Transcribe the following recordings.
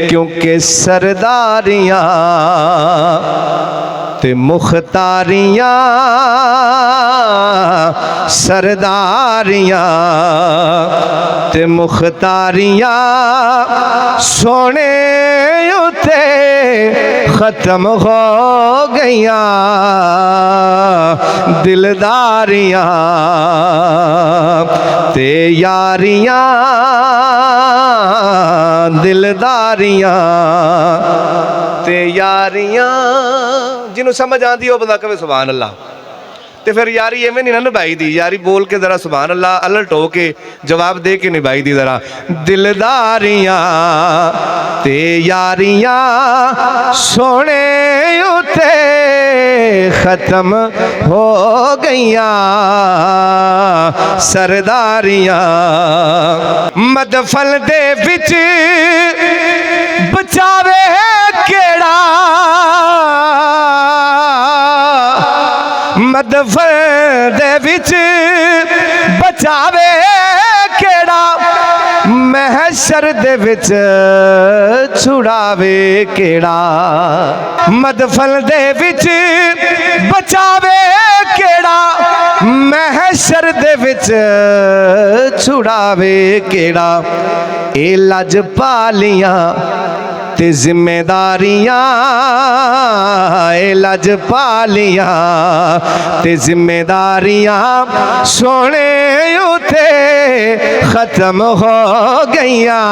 क्योंकि सरदारियां ते मुख्तारियां सरदारियां ते मुख्तारियां सोने उते खत्म हो गईयां दिलदारियां ते यारियां दिलदारियां ते यारियां। जिन्हों समझ आती हो बंदा कहे सुभान अल्लाह। तो फिर यारी एवं नहीं ना निभाई दी, यारी बोल के जरा सुभान अल्लाह अलर्ट हो के जवाब दे के निभाई दी जरा। दिलदारियां ते यारियां सोने उते खत्म हो गईयां सरदारियां। मदफल दे विच बचावे केड़ा मदफल दे विच बचावे केड़ा महशर दे विच छुड़ावे केड़ा। मदफल दे विच बचावे केड़ा महशर दे विच छुड़ावे केड़ा। ए लजपालियां ते जिम्मेदारियां ए लजपालियां ते जिम्मेदारियां सोने उते खत्म हो गईयां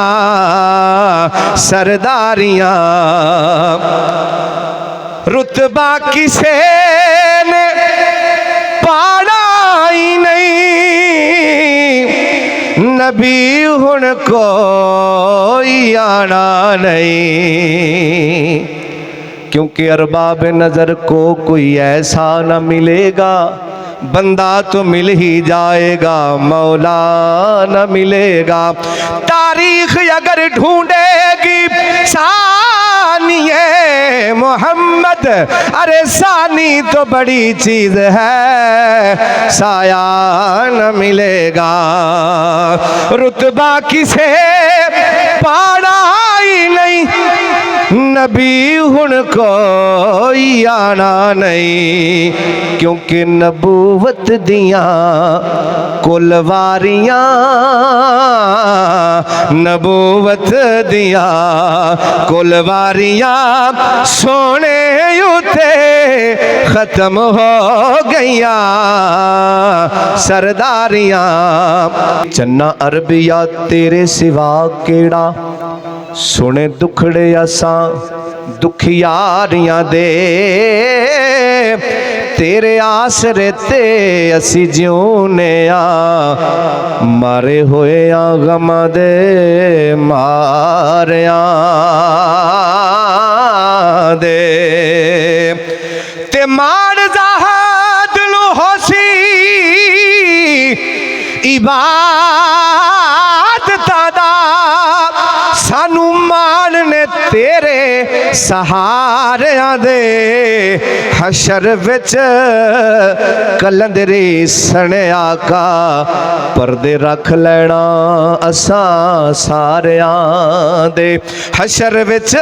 सरदारियां। रुतबा किसे ने पाना ही नहीं, नबी हुण कोई आना नहीं। क्योंकि अरबाब नजर को कोई ऐसा न मिलेगा, बंदा तो मिल ही जाएगा मौला न मिलेगा। तारीख अगर ढूंढेगी सानिए मोहम्मद, अरे सानी तो बड़ी चीज है साया न मिलेगा। रुतबा किसे पाना ही नहीं, नबी हुण कोई आना नहीं। क्योंकि नबूवत दियां कुलवारियां नबूवत दियां कुलवारियां सोने उते खत्म हो गईयां सरदारियां। चन्ना अरबिया तेरे सिवा केड़ा, सुने दुखड़े असां दुखियारियां दे। तेरे आसरे ते असी जिउने आ, मारे होए आ गमा दे मारिया दे। ते मान ज़ाहद नु होसी इबादत दा, सानू मान ने तेरे सहारियां दे। हशर विच कलंदरी सने आका, पर्दे रख लेना असां सारियां दे। हशर विच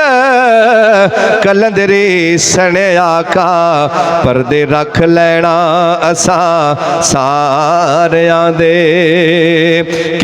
कलंदरी सने आका, पर्दे रख लेना असां सारियां दे।